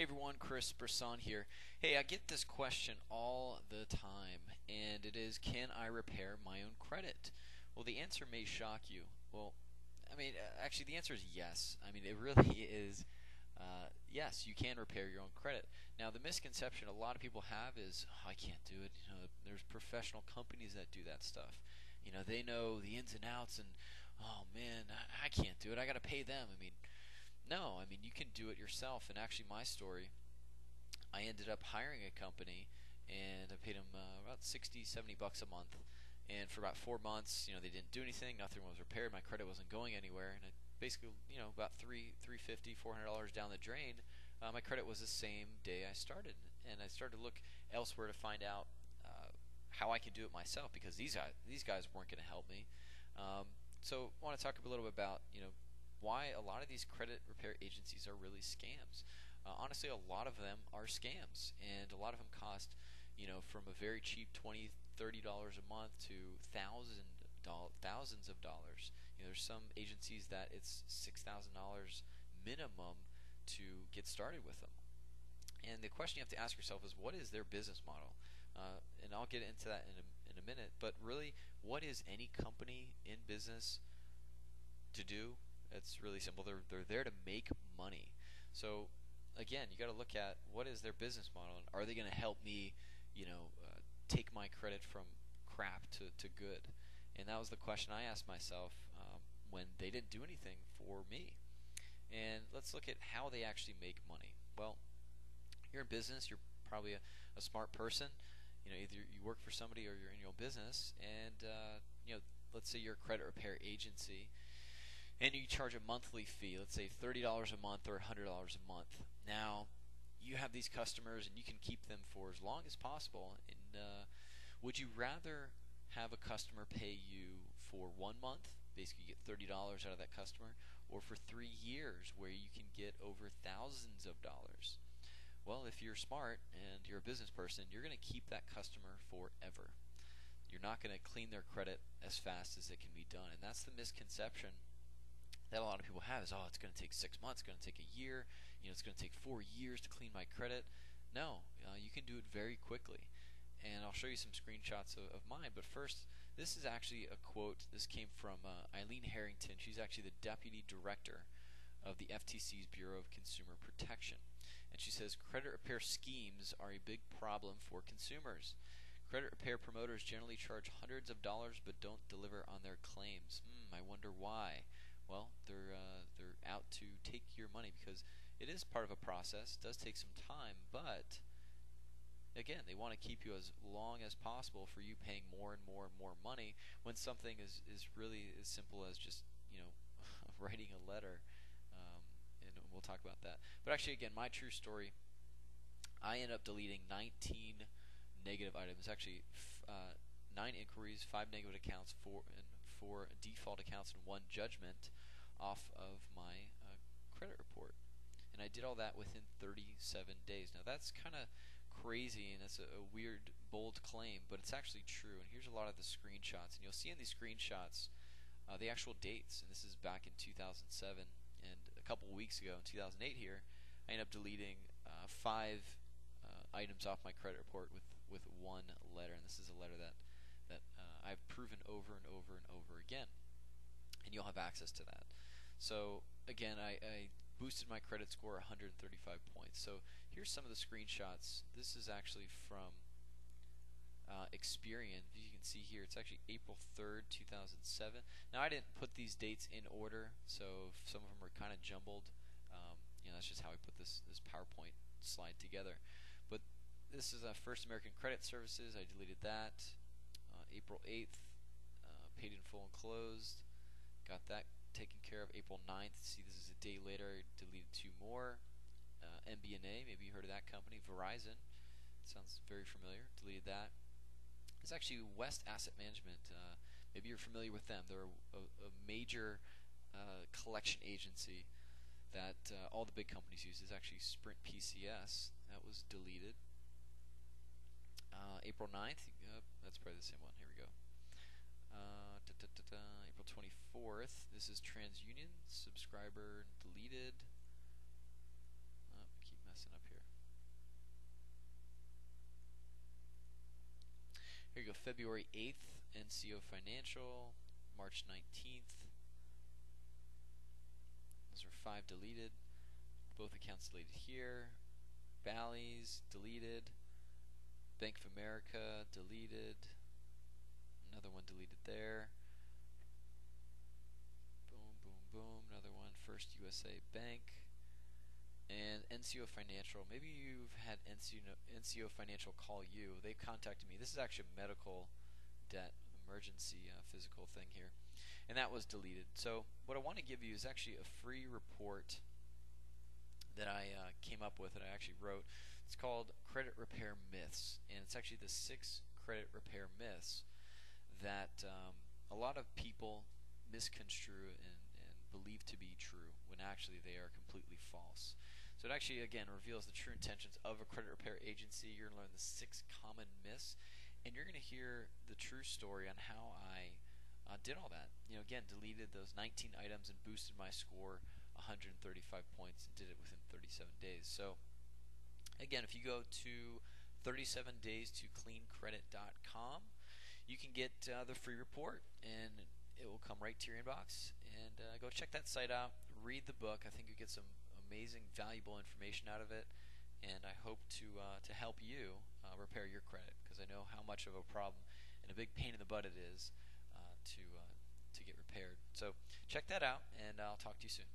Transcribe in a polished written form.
Hey everyone, Chris Brisson here. Hey, I get this question all the time, and it is, can I repair my own credit? Well, the answer may shock you. Well, actually, the answer is yes. It really is. Yes, you can repair your own credit. Now, the misconception a lot of people have is, oh, I can't do it. There's professional companies that do that stuff. They know the ins and outs, and oh man, I can't do it. I got to pay them. No, you can do it yourself. And actually, my story, I ended up hiring a company, and I paid them about 60, 70 bucks a month. And for about 4 months, they didn't do anything. Nothing was repaired. My credit wasn't going anywhere. And it basically, about 350, $400 down the drain, my credit was the same day I started. And I started to look elsewhere to find out how I could do it myself, because these guys weren't going to help me. So I want to talk a little bit about, why a lot of these credit repair agencies are really scams. Honestly, a lot of them are scams, and a lot of them cost, from a very cheap $20, $30 a month to thousands of dollars. There's some agencies that it's $6,000 minimum to get started with them. And the question you have to ask yourself is, what is their business model? And I'll get into that in a minute. But really, what is any company in business to do? It's really simple. They're there to make money. So again, you got to look at, what is their business model, and are they going to help me, take my credit from crap to good? And that was the question I asked myself when they didn't do anything for me. And let's look at how they actually make money. Well, you're in business. You're probably a smart person. Either you work for somebody or you're in your own business. And let's say you're a credit repair agency, and you charge a monthly fee, let's say $30 a month or $100 a month. Now, you have these customers, and you can keep them for as long as possible. And would you rather have a customer pay you for 1 month, basically you get $30 out of that customer, or for 3 years, where you can get over thousands of dollars? Well, if you're smart and you're a business person, you're going to keep that customer forever. You're not going to clean their credit as fast as it can be done. And that's the misconception that a lot of people have, is, oh, it's going to take 6 months, it's going to take a year, it's going to take 4 years to clean my credit. No, you can do it very quickly. And I'll show you some screenshots of mine. But first, this is actually a quote. This came from Eileen Harrington. She's actually the Deputy Director of the FTC's Bureau of Consumer Protection. And she says, credit repair schemes are a big problem for consumers. Credit repair promoters generally charge hundreds of dollars but don't deliver on their claims. I wonder why. Well, they're out to take your money, because it is part of a process. It does take some time, but again, they want to keep you as long as possible for you paying more and more and more money, when something is really as simple as just writing a letter. And we'll talk about that. But actually, again, my true story, I ended up deleting 19 negative items. Actually, 9 inquiries, 5 negative accounts, 4 default accounts, and 1 judgment off of my credit report. And I did all that within 37 days. Now, that's kind of crazy, and it's a weird, bold claim, but it's actually true. And here's a lot of the screenshots. And you'll see in these screenshots the actual dates. And this is back in 2007. And a couple of weeks ago, in 2008 here, I ended up deleting 5 items off my credit report with 1 letter. And this is a letter that I've proven over and over and over again. And you'll have access to that. So again, I boosted my credit score 135 points. So here's some of the screenshots. This is actually from Experian. As you can see here, it's actually April 3rd, 2007. Now, I didn't put these dates in order, so some of them are kind of jumbled. That's just how I put this PowerPoint slide together. But this is First American Credit Services. I deleted that. April 8th, paid in full and closed. Got that taken care of. April 9th, see, this is a day later, I deleted 2 more. MBNA, maybe you heard of that company. Verizon, sounds very familiar, deleted that. It's actually West Asset Management. Maybe you're familiar with them. They're a major collection agency that all the big companies use. It's actually Sprint PCS. That was deleted. April 9th, that's probably the same one. Here we go. April 24th, this is TransUnion, subscriber deleted. Keep messing up here. February 8th, NCO Financial, March 19th. Those are 5 deleted. Both accounts deleted here. Bally's deleted. Bank of America deleted. Another one deleted there. Boom, boom, boom. Another one. First USA Bank. And NCO Financial. Maybe you've had NCO Financial call you. They contacted me. This is actually a medical debt emergency physical thing here. And that was deleted. So what I want to give you is actually a free report that I came up with, that I actually wrote. It's called Credit Repair Myths, and it's actually the 6 credit repair myths that a lot of people misconstrue and believe to be true when actually they are completely false. So it actually, again, reveals the true intentions of a credit repair agency. You're going to learn the 6 common myths, and you're going to hear the true story on how I did all that. Again, deleted those 19 items and boosted my score 135 points and did it within 37 days. So again, if you go to 37daystoCleanCredit.com, you can get the free report, and it will come right to your inbox. And go check that site out, read the book. I think you get some amazing, valuable information out of it, and I hope to help you repair your credit, because I know how much of a problem and a big pain in the butt it is to get repaired. So check that out, and I'll talk to you soon.